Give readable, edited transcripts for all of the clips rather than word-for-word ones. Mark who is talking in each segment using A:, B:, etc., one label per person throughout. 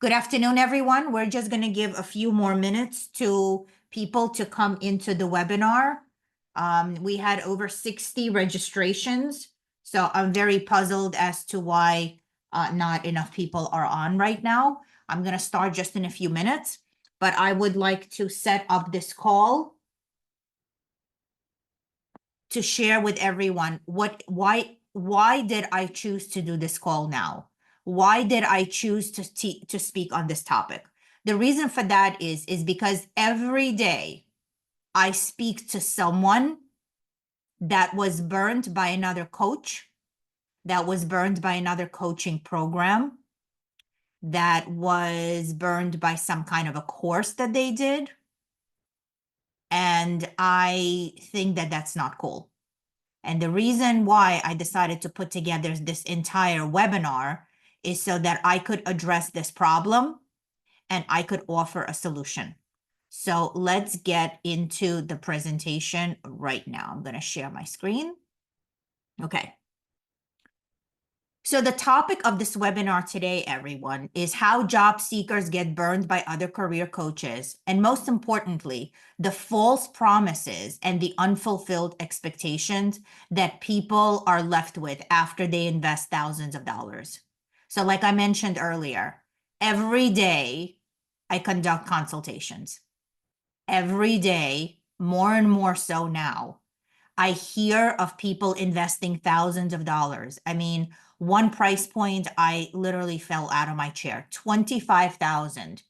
A: Good afternoon, everyone. We're just going to give a few more minutes to people to come into the webinar. We had over 60 registrations, so I'm very puzzled as to why not enough people are on right now. I'm going to start just in a few minutes, but I would like to set up this call to share with everyone why did I choose to do this call now? Why did I choose to speak on this topic? The reason for that is because every day I speak to someone that was burned by another coach, that was burned by another coaching program, that was burned by some kind of a course that they did. And I think that that's not cool. And the reason why I decided to put together this entire webinar is so that I could address this problem and I could offer a solution. So let's get into the presentation right now. I'm going to share my screen. Okay. So the topic of this webinar today, everyone, is how job seekers get burned by other career coaches. And most importantly, the false promises and the unfulfilled expectations that people are left with after they invest thousands of dollars. So like I mentioned earlier, every day I conduct consultations. Every day, more and more so now, I hear of people investing thousands of dollars. I mean, one price point, I literally fell out of my chair, $25,000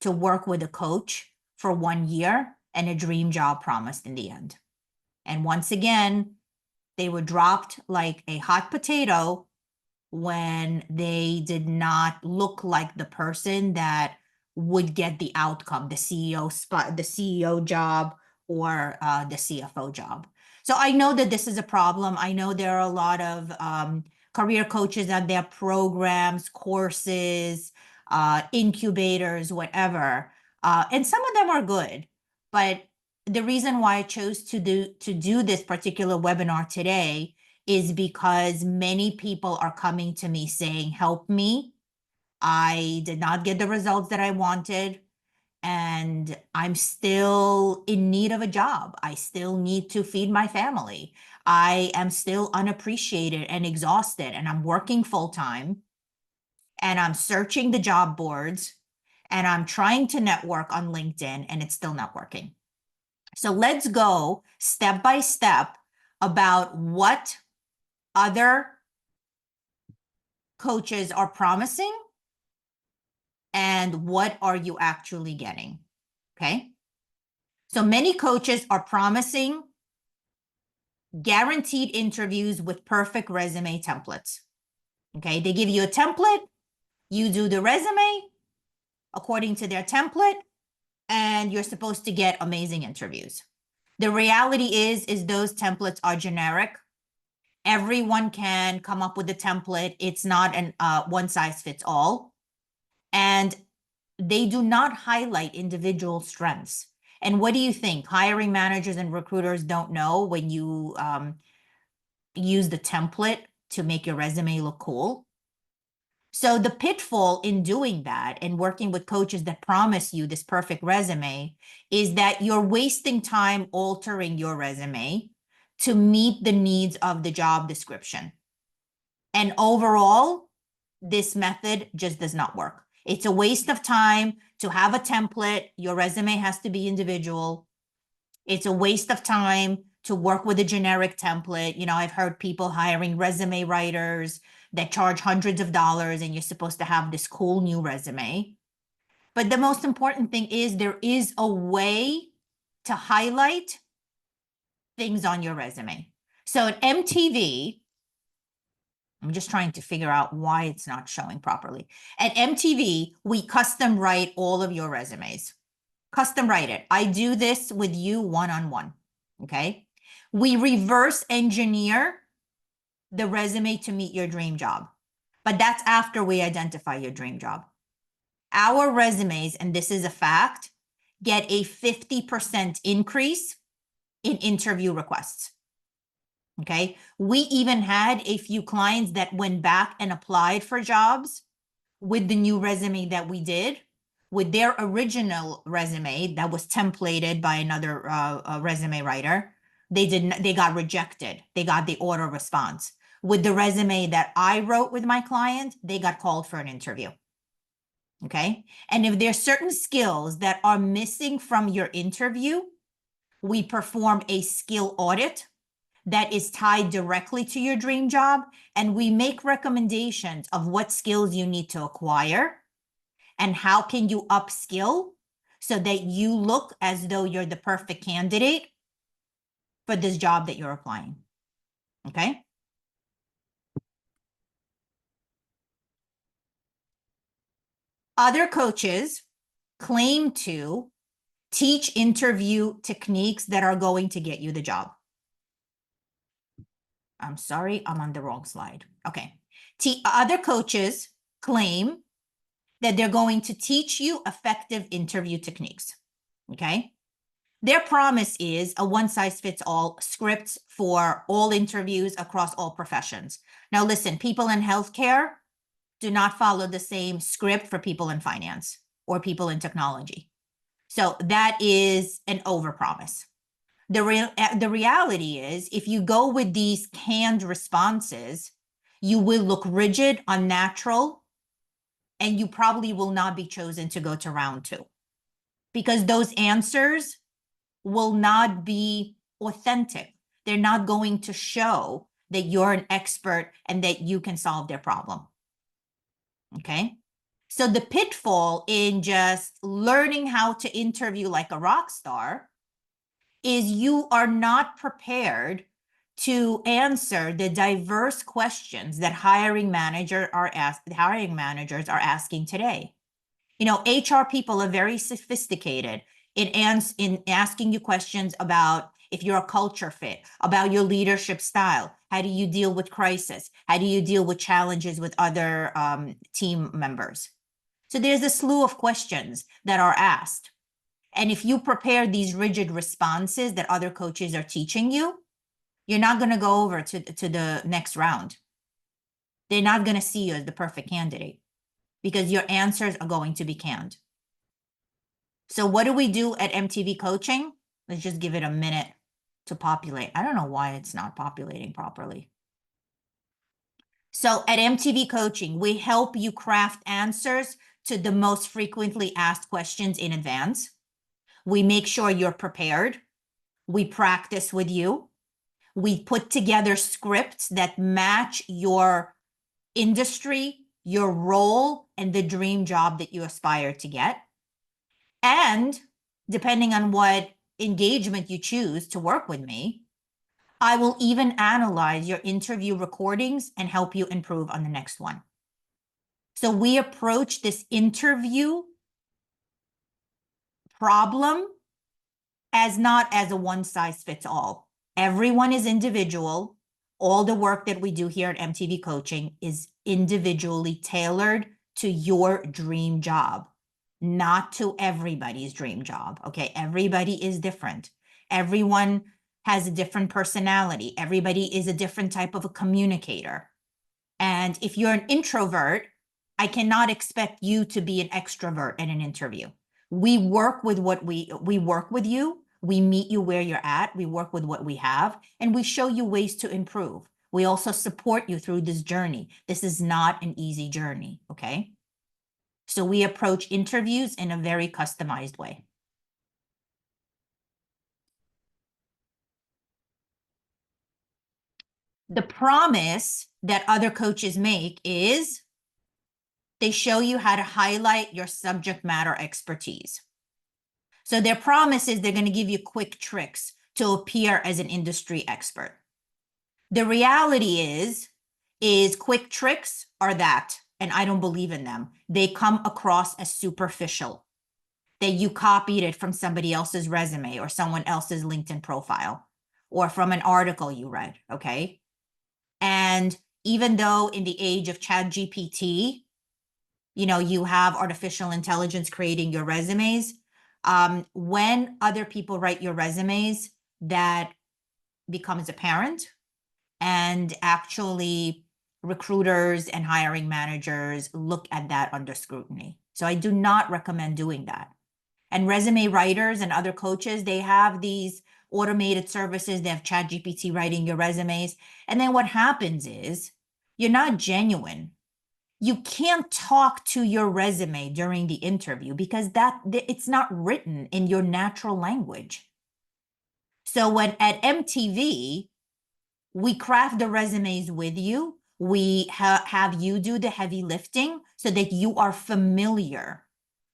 A: to work with a coach for 1 year and a dream job promised in the end. And once again, they were dropped like a hot potato when they did not look like the person that would get the outcome, the CEO spot, the CEO job, or the CFO job. So I know that this is a problem. I know there are a lot of career coaches out there, programs, courses, incubators, whatever. And some of them are good. But the reason why I chose to do this particular webinar today is because many people are coming to me saying, help me. I did not get the results that I wanted, and I'm still in need of a job. I still need to feed my family. I am still unappreciated and exhausted, and I'm working full time, and I'm searching the job boards, and I'm trying to network on LinkedIn, and it's still not working. So let's go step by step about what other coaches are promising and what are you actually getting, okay? So many coaches are promising guaranteed interviews with perfect resume templates, okay? They give you a template, you do the resume according to their template, and you're supposed to get amazing interviews. The reality is those templates are generic. Everyone can come up with a template. It's not an one size fits all. And they do not highlight individual strengths. And what do you think? Hiring managers and recruiters don't know when you use the template to make your resume look cool? So the pitfall in doing that and working with coaches that promise you this perfect resume is that you're wasting time altering your resume to meet the needs of the job description. And overall, this method just does not work. It's a waste of time to have a template. Your resume has to be individual. It's a waste of time to work with a generic template. You know, I've heard people hiring resume writers that charge hundreds of dollars, and you're supposed to have this cool new resume. But the most important thing is there is a way to highlight things on your resume. So at MTV, I'm just trying to figure out why it's not showing properly. At MTV, we custom write all of your resumes. Custom write it. I do this with you one-on-one, okay? We reverse engineer the resume to meet your dream job, but that's after we identify your dream job. Our resumes, and this is a fact, get a 50% increase in interview requests. Okay. We even had a few clients that went back and applied for jobs with the new resume that we did, with their original resume that was templated by another resume writer, they got rejected. They got the auto response. With the resume that I wrote with my client, they got called for an interview. Okay. And if there's certain skills that are missing from your interview, we perform a skill audit that is tied directly to your dream job. And we make recommendations of what skills you need to acquire and how can you upskill so that you look as though you're the perfect candidate for this job that you're applying. Okay. Other coaches claim to teach interview techniques that are going to get you the job. I'm sorry, I'm on the wrong slide. Okay. Other coaches claim that they're going to teach you effective interview techniques. Okay. Their promise is a one-size-fits-all script for all interviews across all professions. Now, listen, people in healthcare do not follow the same script for people in finance or people in technology. So that is an overpromise. The reality is, if you go with these canned responses, you will look rigid, unnatural, and you probably will not be chosen to go to round 2 because those answers will not be authentic. They're not going to show that you're an expert and that you can solve their problem. Okay. So the pitfall in just learning how to interview like a rock star is you are not prepared to answer the diverse questions that hiring managers are asking today. You know, HR people are very sophisticated in asking you questions about if you're a culture fit, about your leadership style, how do you deal with crisis, how do you deal with challenges with other team members. So there's a slew of questions that are asked. And if you prepare these rigid responses that other coaches are teaching you, you're not going to go over to the next round. They're not going to see you as the perfect candidate because your answers are going to be canned. So what do we do at MTV Coaching? Let's just give it a minute to populate. I don't know why it's not populating properly. So at MTV Coaching, we help you craft answers to the most frequently asked questions in advance. We make sure you're prepared. We practice with you. We put together scripts that match your industry, your role, and the dream job that you aspire to get. And depending on what engagement you choose to work with me, I will even analyze your interview recordings and help you improve on the next one. So we approach this interview problem as not as a one-size-fits-all. Everyone is individual. All the work that we do here at MTV Coaching is individually tailored to your dream job, not to everybody's dream job. Okay, everybody is different. Everyone has a different personality. Everybody is a different type of a communicator. And if you're an introvert, I cannot expect you to be an extrovert in an interview. We work with what we work with you. We meet you where you're at. We work with what we have, and we show you ways to improve. We also support you through this journey. This is not an easy journey, okay? So we approach interviews in a very customized way. The promise that other coaches make is they show you how to highlight your subject matter expertise. So their promise is they're going to give you quick tricks to appear as an industry expert. The reality is quick tricks are that, and I don't believe in them. They come across as superficial, that you copied it from somebody else's resume or someone else's LinkedIn profile or from an article you read, okay? And even though in the age of ChatGPT, you know, you have artificial intelligence creating your resumes, when other people write your resumes, that becomes apparent. And actually, recruiters and hiring managers look at that under scrutiny. So I do not recommend doing that. And resume writers and other coaches, they have these automated services. They have ChatGPT writing your resumes. And then what happens is you're not genuine. You can't talk to your resume during the interview because it's not written in your natural language. So when at MTV, we craft the resumes with you. We have you do the heavy lifting so that you are familiar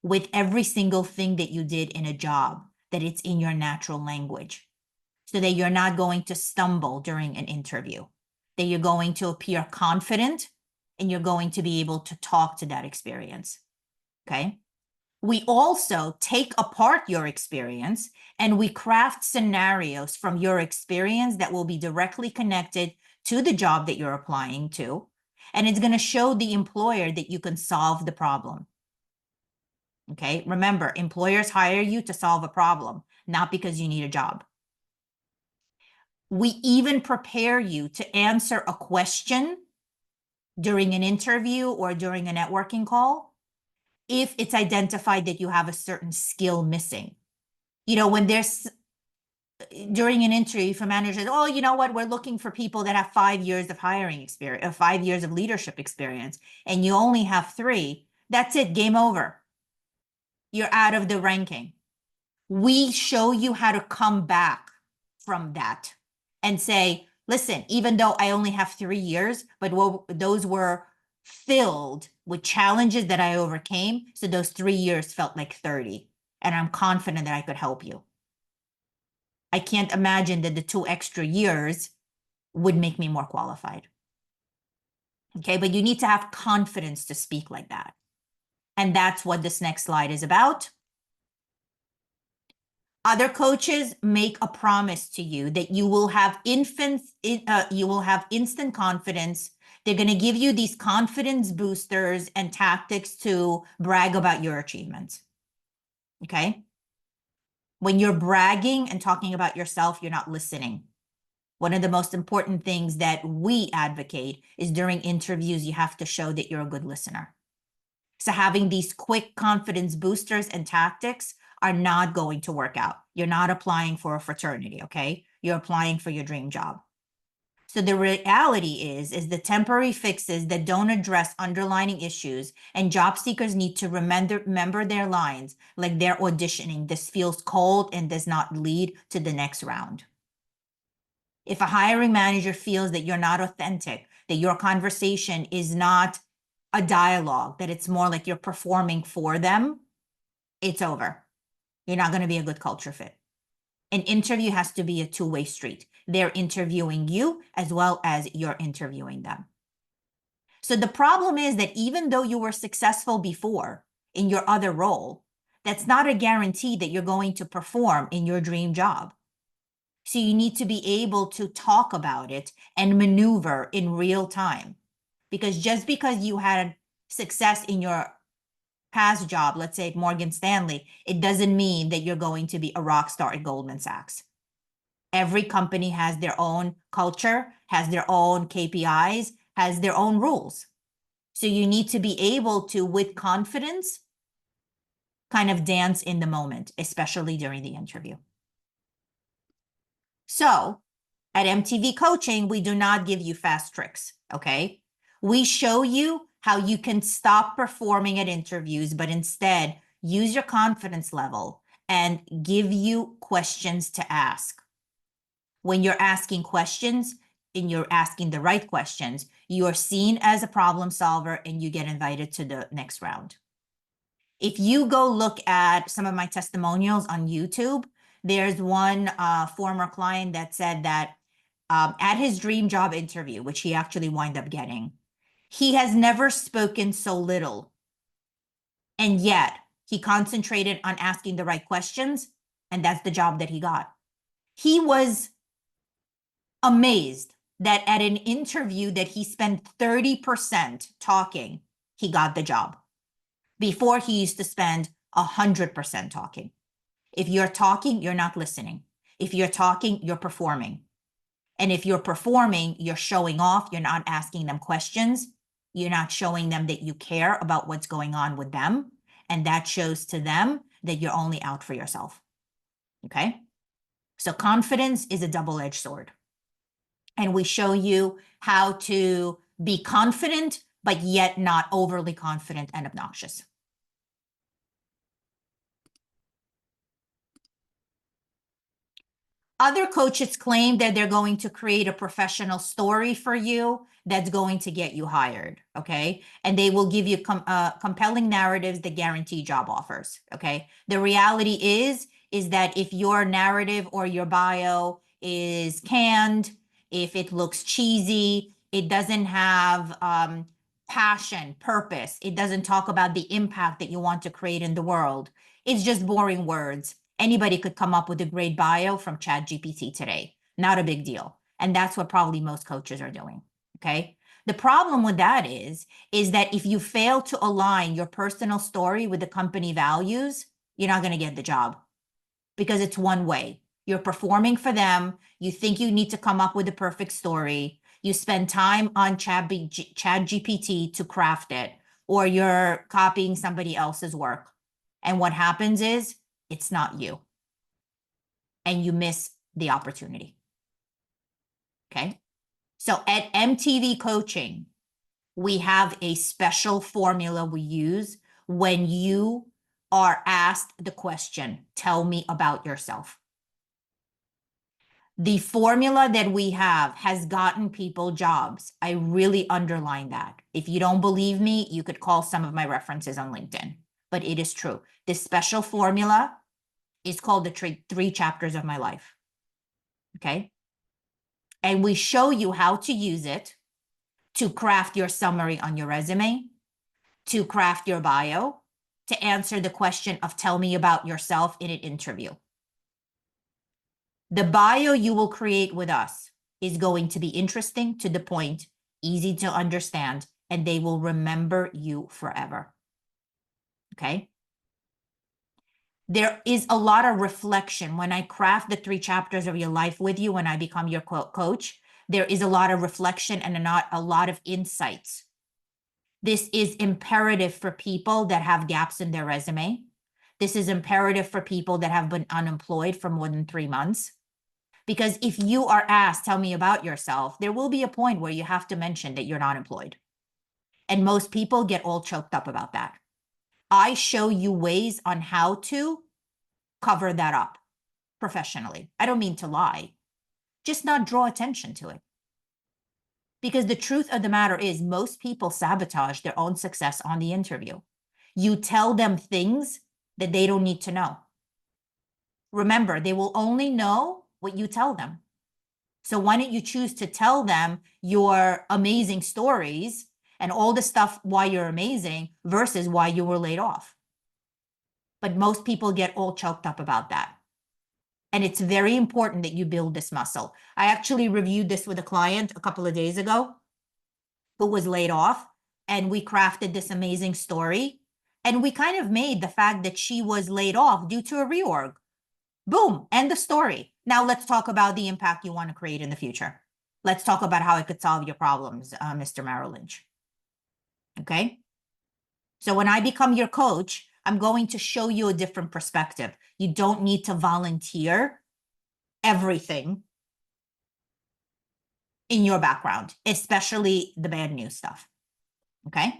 A: with every single thing that you did in a job, that it's in your natural language, so that you're not going to stumble during an interview, that you're going to appear confident and you're going to be able to talk to that experience. Okay. We also take apart your experience and we craft scenarios from your experience that will be directly connected to the job that you're applying to. And it's going to show the employer that you can solve the problem. Okay. Remember, employers hire you to solve a problem, not because you need a job. We even prepare you to answer a question during an interview or during a networking call if it's identified that you have a certain skill missing. You know, when there's during an interview, if a manager says, oh, you know what, we're looking for people that have 5 years of hiring experience, or 5 years of leadership experience, and you only have 3, that's it, game over. You're out of the ranking. We show you how to come back from that and say, listen, even though I only have 3 years, but those were filled with challenges that I overcame. So those 3 years felt like 30, and I'm confident that I could help you. I can't imagine that the 2 extra years would make me more qualified. Okay, but you need to have confidence to speak like that. And that's what this next slide is about. Other coaches make a promise to you that you will have instant confidence. They're going to give you these confidence boosters and tactics to brag about your achievements. Okay? When you're bragging and talking about yourself, you're not listening. One of the most important things that we advocate is during interviews, you have to show that you're a good listener. So having these quick confidence boosters and tactics are not going to work out. You're not applying for a fraternity, okay? You're applying for your dream job. So the reality is the temporary fixes that don't address underlying issues, and job seekers need to remember their lines like they're auditioning. This feels cold and does not lead to the next round. If a hiring manager feels that you're not authentic, that your conversation is not a dialogue, that it's more like you're performing for them, it's over. You're not going to be a good culture fit. An interview has to be a two-way street. They're interviewing you as well as you're interviewing them. So the problem is that even though you were successful before in your other role, that's not a guarantee that you're going to perform in your dream job. So you need to be able to talk about it and maneuver in real time. Because just because you had success in your past job, let's say at Morgan Stanley, it doesn't mean that you're going to be a rock star at Goldman Sachs. Every company has their own culture, has their own KPIs, has their own rules. So you need to be able to, with confidence, kind of dance in the moment, especially during the interview. So at MTV Coaching, we do not give you fast tricks, okay? We show you how you can stop performing at interviews, but instead use your confidence level and give you questions to ask. When you're asking questions and you're asking the right questions, you are seen as a problem solver and you get invited to the next round. If you go look at some of my testimonials on YouTube, there's one former client that said that at his dream job interview, which he actually wound up getting, he has never spoken so little. And yet he concentrated on asking the right questions, and that's the job that he got. He was amazed that at an interview that he spent 30% talking, he got the job. Before, he used to spend 100% talking. If you're talking, you're not listening. If you're talking, you're performing. And if you're performing, you're showing off, you're not asking them questions, you're not showing them that you care about what's going on with them. And that shows to them that you're only out for yourself. Okay? So confidence is a double-edged sword. And we show you how to be confident, but yet not overly confident and obnoxious. Other coaches claim that they're going to create a professional story for you that's going to get you hired, okay? And they will give you compelling narratives that guarantee job offers, okay? The reality is that if your narrative or your bio is canned, if it looks cheesy, it doesn't have passion, purpose, it doesn't talk about the impact that you want to create in the world, it's just boring words. Anybody could come up with a great bio from ChatGPT today. Not a big deal. And that's what probably most coaches are doing. Okay. The problem with that is that if you fail to align your personal story with the company values, you're not going to get the job because it's one way. You're performing for them. You think you need to come up with a perfect story. You spend time on ChatGPT to craft it, or you're copying somebody else's work. And what happens is, it's not you. And you miss the opportunity. Okay. So at MTV Coaching, we have a special formula we use when you are asked the question, tell me about yourself. The formula that we have has gotten people jobs. I really underline that. If you don't believe me, you could call some of my references on LinkedIn, but it is true. This special formula is called the 3 chapters of my life. Okay. And we show you how to use it to craft your summary on your resume, to craft your bio, to answer the question of tell me about yourself in an interview. The bio you will create with us is going to be interesting, to the point, easy to understand, and they will remember you forever. Okay. There is a lot of reflection when I craft the 3 chapters of your life with you, when I become your coach. There is a lot of reflection and a lot of insights. This is imperative for people that have gaps in their resume. This is imperative for people that have been unemployed for more than 3 months. Because if you are asked, tell me about yourself, there will be a point where you have to mention that you're not employed. And most people get all choked up about that. I show you ways on how to cover that up professionally. I don't mean to lie, just not draw attention to it. Because the truth of the matter is, most people sabotage their own success on the interview. You tell them things that they don't need to know. Remember, they will only know what you tell them. So why don't you choose to tell them your amazing stories and all the stuff why you're amazing versus why you were laid off? But most people get all choked up about that. And it's very important that you build this muscle. I actually reviewed this with a client a couple of days ago who was laid off, and we crafted this amazing story. And we kind of made the fact that she was laid off due to a reorg. Boom, end the story. Now let's talk about the impact you want to create in the future. Let's talk about how it could solve your problems, Mr. Merrill Lynch. Okay? So when I become your coach, I'm going to show you a different perspective. You don't need to volunteer everything in your background, especially the bad news stuff. Okay?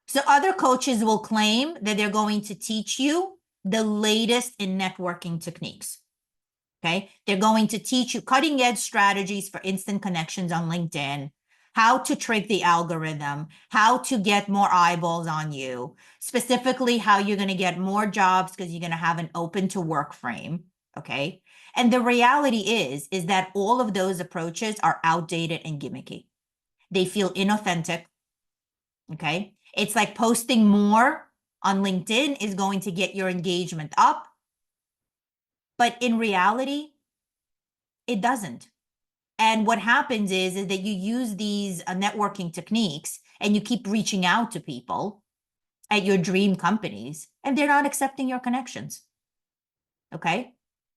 A: So other coaches will claim that they're going to teach you the latest in networking techniques. Okay? They're going to teach you cutting edge strategies for instant connections on LinkedIn, how to trick the algorithm, how to get more eyeballs on you, specifically how you're going to get more jobs because you're going to have an open to work frame. Okay? And the reality is that all of those approaches are outdated and gimmicky. They feel inauthentic. Okay? It's like posting more on LinkedIn is going to get your engagement up. But in reality, it doesn't. And what happens is that you use these networking techniques and you keep reaching out to people at your dream companies, and they're not accepting your connections. Okay?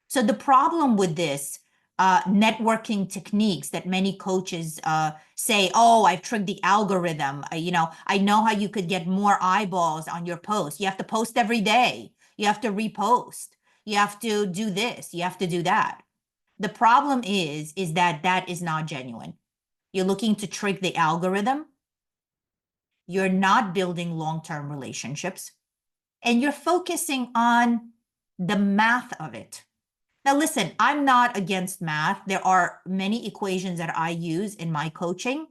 A: So the problem with this networking techniques that many coaches say, oh, I've tricked the algorithm. I know how you could get more eyeballs on your post. You have to post every day. You have to repost. You have to do this. You have to do that. The problem is that that is not genuine. You're looking to trick the algorithm. You're not building long-term relationships. And you're focusing on the math of it. Now, listen, I'm not against math. There are many equations that I use in my coaching.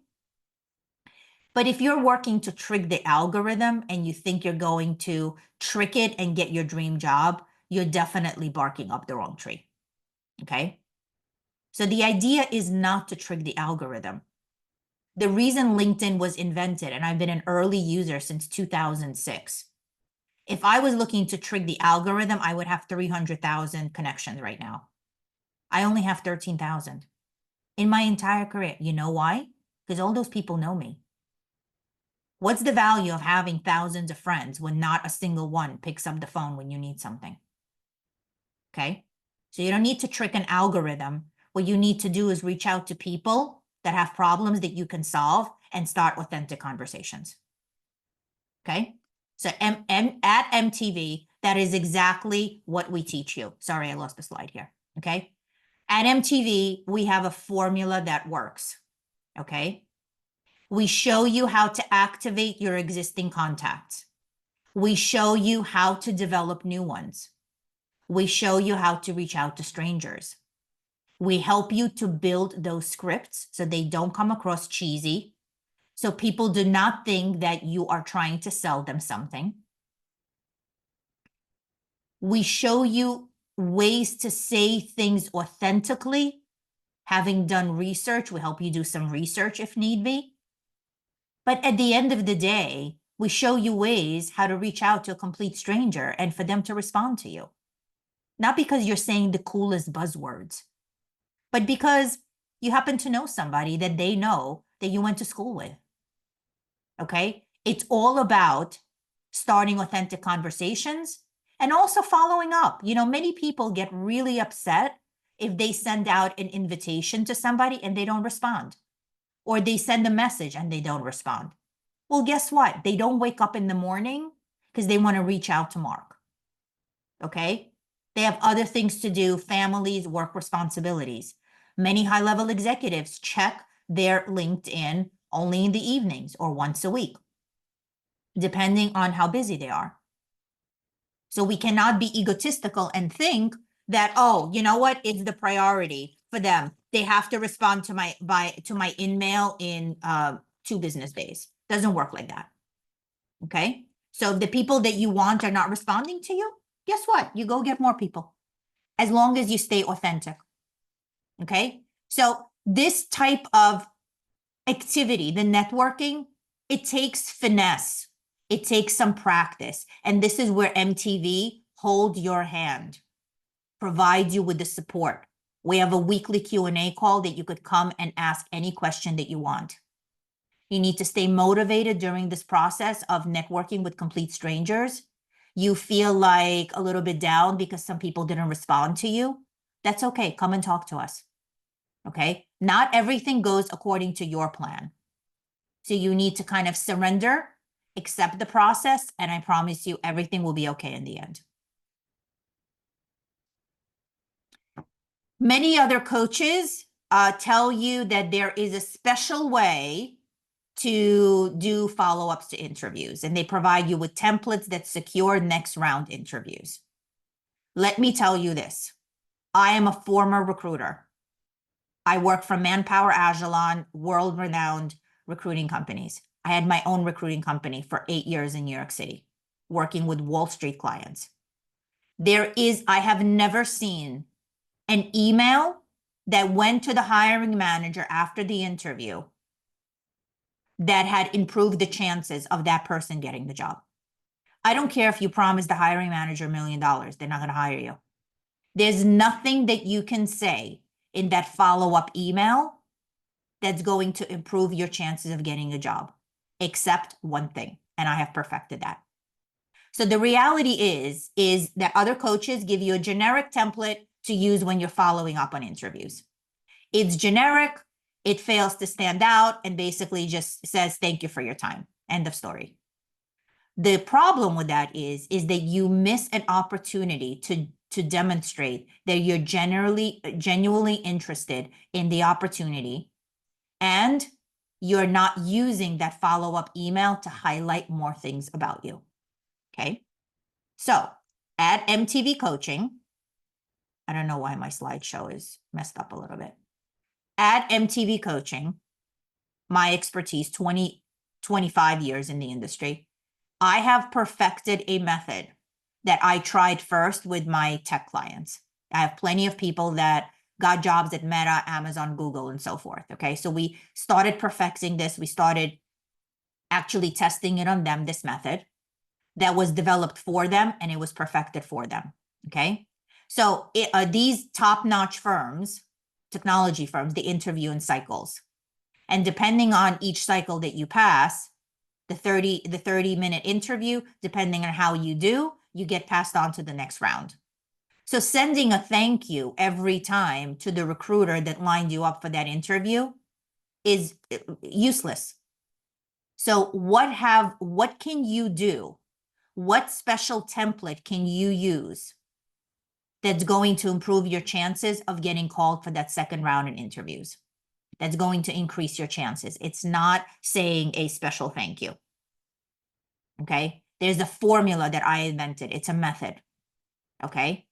A: But if you're working to trick the algorithm and you think you're going to trick it and get your dream job, you're definitely barking up the wrong tree. Okay? So the idea is not to trick the algorithm. The reason LinkedIn was invented, and I've been an early user since 2006. If I was looking to trick the algorithm, I would have 300,000 connections right now. I only have 13,000 in my entire career. You know why? Because all those people know me. What's the value of having thousands of friends when not a single one picks up the phone when you need something? Okay? So you don't need to trick an algorithm. What you need to do is reach out to people that have problems that you can solve and start authentic conversations. Okay? So at MTV, that is exactly what we teach you. Sorry, I lost the slide here. Okay? At MTV, we have a formula that works. Okay? We show you how to activate your existing contacts. We show you how to develop new ones. We show you how to reach out to strangers. We help you to build those scripts so they don't come across cheesy, so people do not think that you are trying to sell them something. We show you ways to say things authentically. Having done research, we help you do some research if need be. But at the end of the day, we show you ways how to reach out to a complete stranger and for them to respond to you. Not because you're saying the coolest buzzwords, but because you happen to know somebody that they know that you went to school with. Okay? It's all about starting authentic conversations and also following up. Many people get really upset if they send out an invitation to somebody and they don't respond, or they send a message and they don't respond. Well, guess what? They don't wake up in the morning because they want to reach out to Mark. Okay? They have other things to do, families, work responsibilities. Many high-level executives check their LinkedIn only in the evenings or once a week, depending on how busy they are. So we cannot be egotistical and think that, oh, you know what? It's the priority for them. They have to respond to my email in 2 business days. Doesn't work like that. Okay? So if the people that you want are not responding to you, guess what? You go get more people, as long as you stay authentic. Okay? So this type of activity, the networking, it takes finesse. It takes some practice. And this is where MTV hold your hand, provide you with the support. We have a weekly Q&A call that you could come and ask any question that you want. You need to stay motivated during this process of networking with complete strangers. You feel like a little bit down because some people didn't respond to you. That's okay. Come and talk to us. Okay? Not everything goes according to your plan. So you need to kind of surrender, accept the process, and I promise you everything will be okay in the end. Many other coaches tell you that there is a special way to do follow-ups to interviews, and they provide you with templates that secure next round interviews. Let me tell you this. I am a former recruiter. I work for Manpower, Agilon, world-renowned recruiting companies. I had my own recruiting company for 8 years in New York City, working with Wall Street clients. I have never seen an email that went to the hiring manager after the interview that had improved the chances of that person getting the job. I don't care if you promise the hiring manager $1 million, they're not going to hire you. There's nothing that you can say in that follow-up email that's going to improve your chances of getting a job, except one thing, and I have perfected that. So the reality is that other coaches give you a generic template to use when you're following up on interviews. It's generic, it fails to stand out, and basically just says, thank you for your time. End of story. The problem with that is that you miss an opportunity to demonstrate that you're genuinely interested in the opportunity, and you're not using that follow-up email to highlight more things about you. Okay. So at MTV Coaching, I don't know why my slideshow is messed up a little bit. At MTV Coaching, my expertise, 25 years in the industry, I have perfected a method that I tried first with my tech clients. I have plenty of people that got jobs at Meta, Amazon, Google, and so forth. Okay. So we started perfecting this. We started actually testing it on them, this method that was developed for them, and it was perfected for them. Okay. So these top-notch firms, technology firms, they interview in cycles. And depending on each cycle that you pass, the 30-minute interview, depending on how you do, you get passed on to the next round. So sending a thank you every time to the recruiter that lined you up for that interview is useless. So what can you do? What special template can you use that's going to improve your chances of getting called for that second round in interviews? That's going to increase your chances. It's not saying a special thank you. Okay. There's a formula that I invented. It's a method. Okay.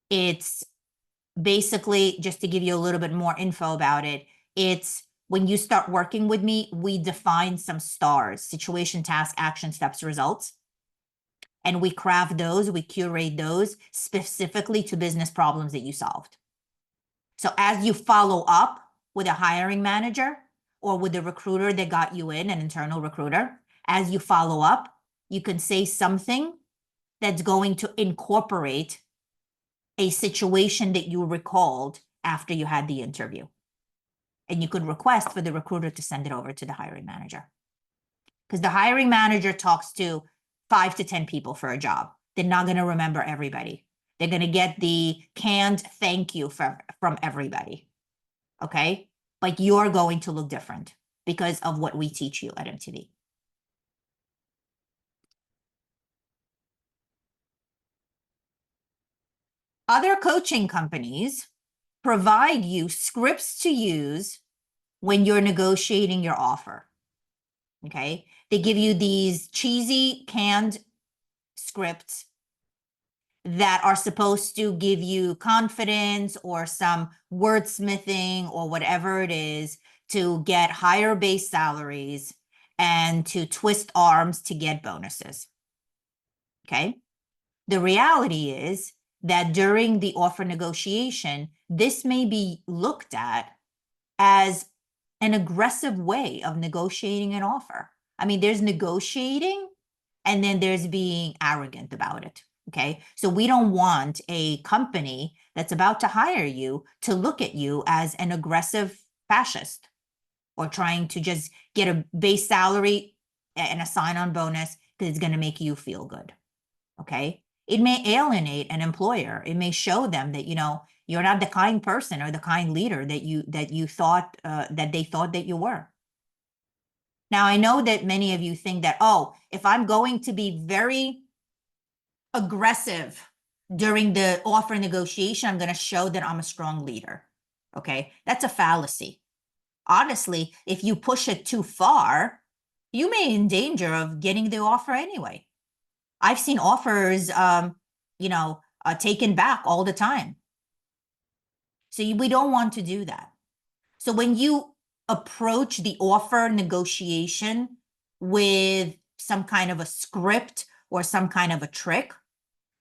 A: It's basically, just to give you a little bit more info about it, it's when you start working with me, we define some stars: situation, task, action, steps, results. And we craft those, we curate those specifically to business problems that you solved. So as you follow up with a hiring manager or with the recruiter that got you in, an internal recruiter, as you follow up, you can say something that's going to incorporate a situation that you recalled after you had the interview. And you could request for the recruiter to send it over to the hiring manager. Because the hiring manager talks to 5 to 10 people for a job. They're not going to remember everybody. They're going to get the canned thank you from everybody. Okay? But you're going to look different because of what we teach you at MTV. Other coaching companies provide you scripts to use when you're negotiating your offer. Okay? They give you these cheesy canned scripts that are supposed to give you confidence or some wordsmithing or whatever it is to get higher base salaries and to twist arms to get bonuses. Okay? The reality is that during the offer negotiation, this may be looked at as an aggressive way of negotiating an offer. I mean, there's negotiating and then there's being arrogant about it. Okay. So we don't want a company that's about to hire you to look at you as an aggressive fascist or trying to just get a base salary and a sign-on bonus because it's going to make you feel good. Okay. It may alienate an employer. It may show them that, you're not the kind person or the kind leader that you thought that they thought that you were. Now, I know that many of you think that, oh, if I'm going to be very aggressive during the offer negotiation, I'm going to show that I'm a strong leader. Okay. That's a fallacy. Honestly, if you push it too far, you may be in danger of getting the offer anyway. I've seen offers, taken back all the time. So we don't want to do that. So when you approach the offer negotiation with some kind of a script or some kind of a trick,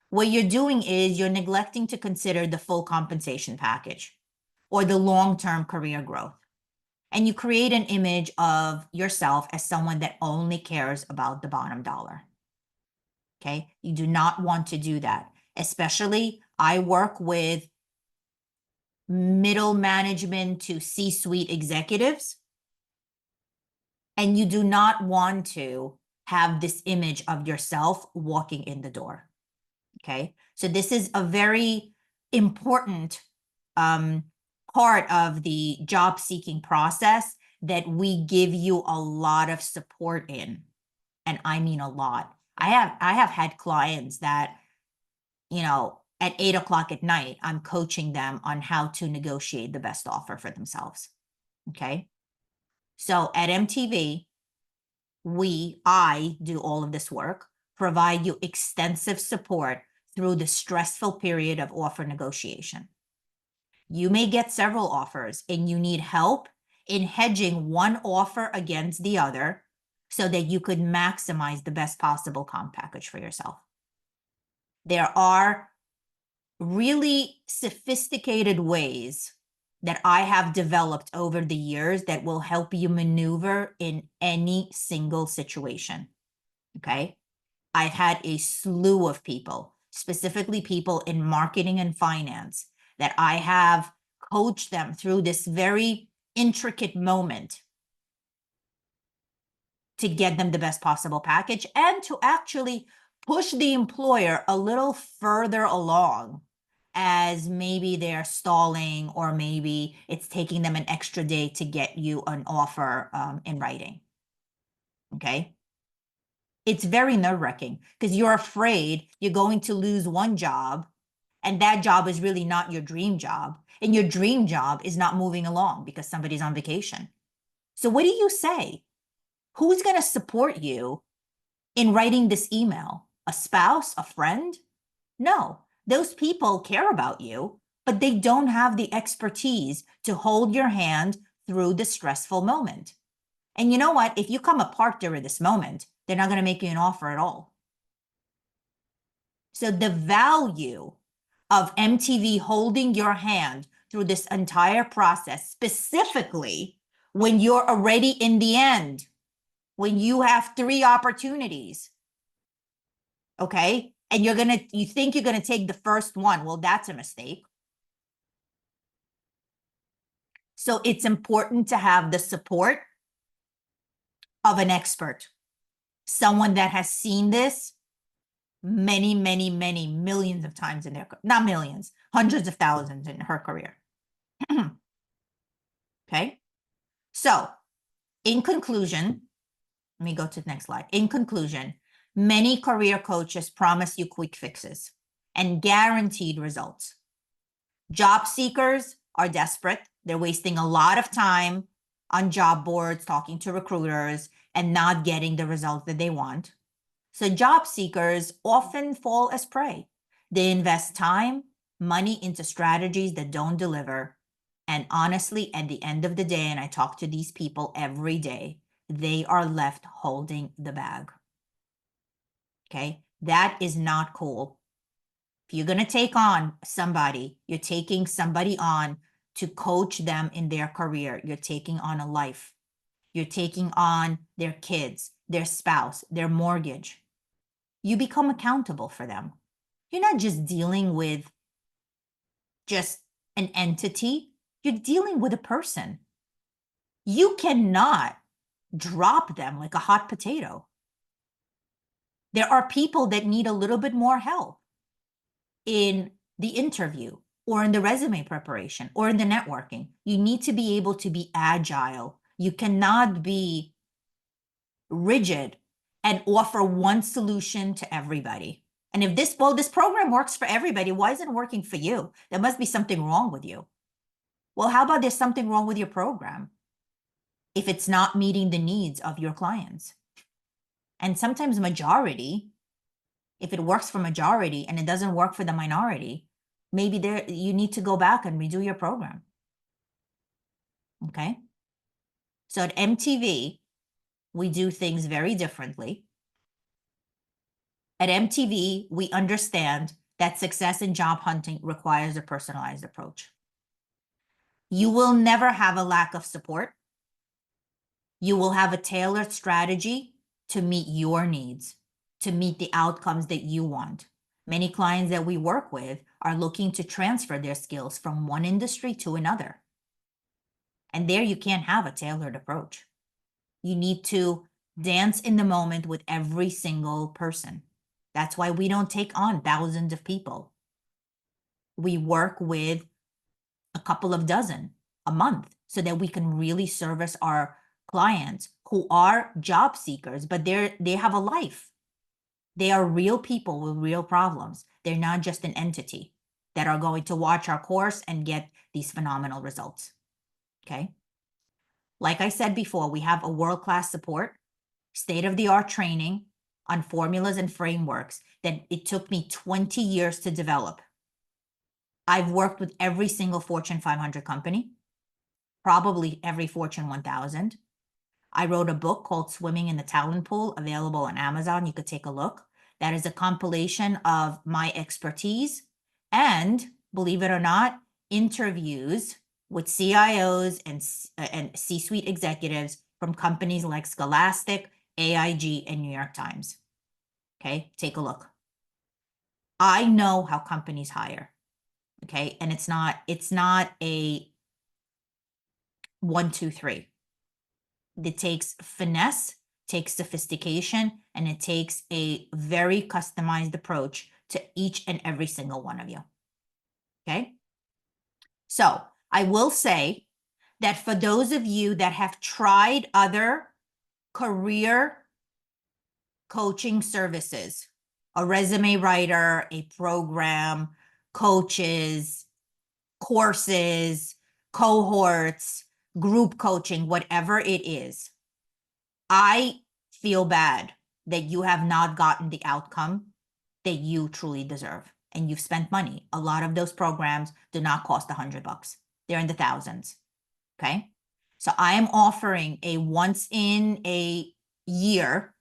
A: what you're doing is you're neglecting to consider the full compensation package or the long-term career growth. And you create an image of yourself as someone that only cares about the bottom dollar. Okay. You do not want to do that. Especially, I work with middle management to C-suite executives. And you do not want to have this image of yourself walking in the door. Okay. So this is a very important part of the job seeking process that we give you a lot of support in. And I mean a lot. I have had clients that, at 8 o'clock at night, I'm coaching them on how to negotiate the best offer for themselves. Okay. So at MTV, I do all of this work, provide you extensive support through the stressful period of offer negotiation. You may get several offers and you need help in hedging one offer against the other so that you could maximize the best possible comp package for yourself. There are really sophisticated ways that I have developed over the years that will help you maneuver in any single situation. Okay. I've had a slew of people, specifically people in marketing and finance, that I have coached them through this very intricate moment to get them the best possible package and to actually push the employer a little further along as maybe they're stalling or maybe it's taking them an extra day to get you an offer in writing. Okay. It's very nerve-wracking because you're afraid you're going to lose one job and that job is really not your dream job. And your dream job is not moving along because somebody's on vacation. So what do you say? Who's going to support you in writing this email? A spouse, a friend? No, those people care about you, but they don't have the expertise to hold your hand through the stressful moment. And you know what? If you come apart during this moment, they're not going to make you an offer at all. So the value of MTV holding your hand through this entire process, specifically when you're already in the end, when you have 3 opportunities, okay? And you think you're going to take the first one. Well, that's a mistake. So it's important to have the support of an expert, someone that has seen this many, many, many millions of times in not millions, hundreds of thousands in her career. Okay. So in conclusion, let me go to the next slide. In conclusion, many career coaches promise you quick fixes and guaranteed results. Job seekers are desperate. They're wasting a lot of time on job boards, talking to recruiters, and not getting the results that they want. So job seekers often fall as prey. They invest time, money into strategies that don't deliver. And honestly, at the end of the day, and I talk to these people every day, they are left holding the bag. Okay, that is not cool. If you're going to take on somebody, you're taking somebody on to coach them in their career. You're taking on a life. You're taking on their kids, their spouse, their mortgage. You become accountable for them. You're not just dealing with just an entity. You're dealing with a person. You cannot drop them like a hot potato. There are people that need a little bit more help in the interview or in the resume preparation or in the networking. You need to be able to be agile. You cannot be rigid and offer one solution to everybody. And if this program works for everybody, why isn't it working for you? There must be something wrong with you. Well, how about there's something wrong with your program if it's not meeting the needs of your clients? And sometimes majority, if it works for majority and it doesn't work for the minority, maybe you need to go back and redo your program. Okay? So at MTV, we do things very differently. At MTV, we understand that success in job hunting requires a personalized approach. You will never have a lack of support. You will have a tailored strategy to meet your needs, to meet the outcomes that you want. Many clients that we work with are looking to transfer their skills from one industry to another. And there you can't have a tailored approach. You need to dance in the moment with every single person. That's why we don't take on thousands of people. We work with a couple of dozen a month so that we can really service our clients who are job seekers, but they have a life. They are real people with real problems. They're not just an entity that are going to watch our course and get these phenomenal results. Okay. Like I said before, we have a world-class support, state-of-the-art training on formulas and frameworks that it took me 20 years to develop. I've worked with every single Fortune 500 company, probably every Fortune 1000. I wrote a book called Swimming in the Talent Pool, available on Amazon. You could take a look. That is a compilation of my expertise and, believe it or not, interviews with CIOs and C-suite executives from companies like Scholastic, AIG, and New York Times. Okay, take a look. I know how companies hire. Okay, and it's not a 1, 2, 3. It takes finesse, takes sophistication, and it takes a very customized approach to each and every single one of you. Okay? So I will say that for those of you that have tried other career coaching services, a resume writer, a program, coaches, courses, cohorts, group coaching, whatever it is, I feel bad that you have not gotten the outcome that you truly deserve. And you've spent money. A lot of those programs do not cost $100. They're in the thousands. Okay. So I am offering a once in a year.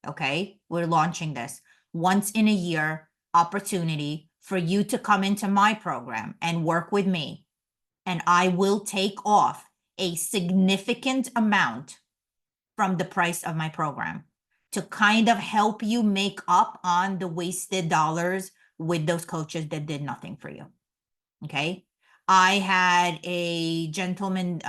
A: Okay. We're launching this once in a year opportunity for you to come into my program and work with me. And I will take off a significant amount from the price of my program to kind of help you make up on the wasted dollars with those coaches that did nothing for you. Okay. I had a gentleman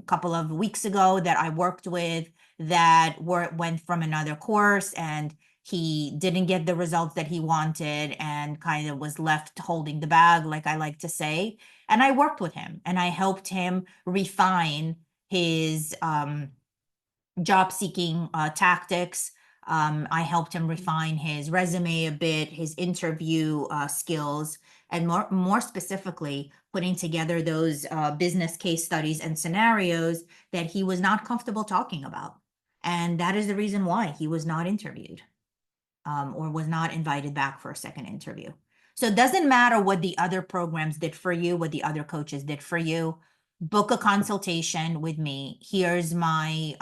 A: couple of weeks ago that I worked with that went from another course, and he didn't get the results that he wanted and kind of was left holding the bag, like I like to say. And I worked with him and I helped him refine his job seeking tactics. I helped him refine his resume a bit, his interview skills, and more specifically, putting together those business case studies and scenarios that he was not comfortable talking about. And that is the reason why he was not interviewed or was not invited back for a second interview. So it doesn't matter what the other programs did for you, what the other coaches did for you. Book a consultation with me. Here's my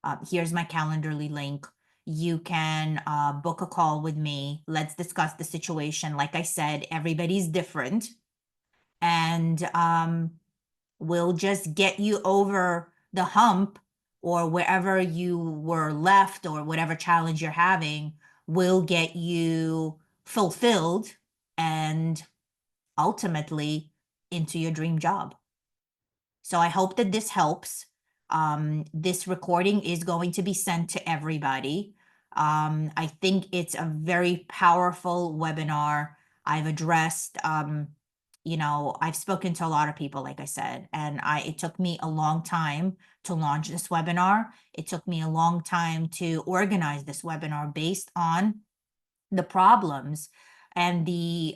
A: Calendarly link. You can book a call with me. Let's discuss the situation. Like I said, everybody's different. And we'll just get you over the hump, or wherever you were left or whatever challenge you're having, will get you fulfilled and ultimately into your dream job. So I hope that this helps. This recording is going to be sent to everybody. I think it's a very powerful webinar. I've addressed, I've spoken to a lot of people, like I said, and it took me a long time to launch this webinar. It took me a long time to organize this webinar based on the problems and the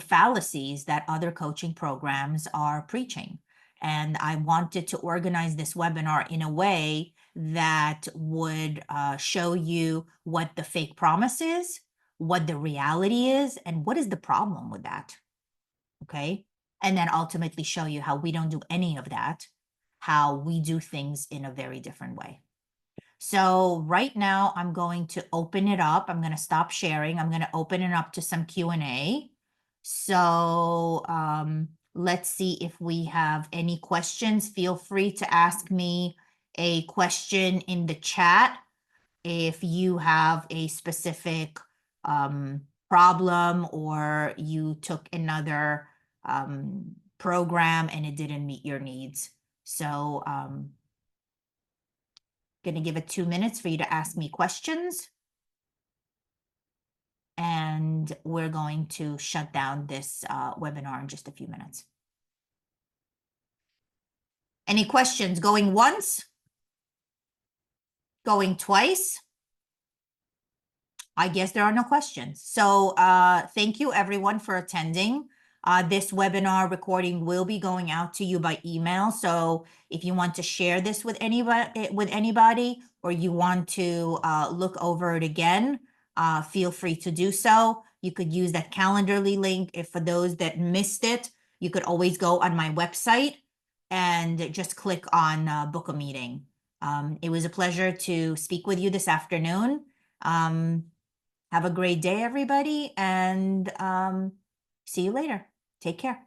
A: fallacies that other coaching programs are preaching. And I wanted to organize this webinar in a way that would show you what the fake promise is, what the reality is, and what is the problem with that. Okay. And then ultimately show you how we don't do any of that, how we do things in a very different way. So right now I'm going to open it up. I'm going to stop sharing. I'm going to open it up to some Q&A. So let's see if we have any questions. Feel free to ask me a question in the chat if you have a specific problem, or you took another program and it didn't meet your needs. So going to give it 2 minutes for you to ask me questions. and we're going to shut down this webinar in just a few minutes. Any questions? Going once? Going twice? I guess there are no questions. So thank you everyone for attending. This webinar recording will be going out to you by email. So if you want to share this with anybody, or you want to look over it again, feel free to do so. You could use that Calendly link. If for those that missed it, you could always go on my website and just click on book a meeting. It was a pleasure to speak with you this afternoon. Have a great day, everybody, and see you later. Take care.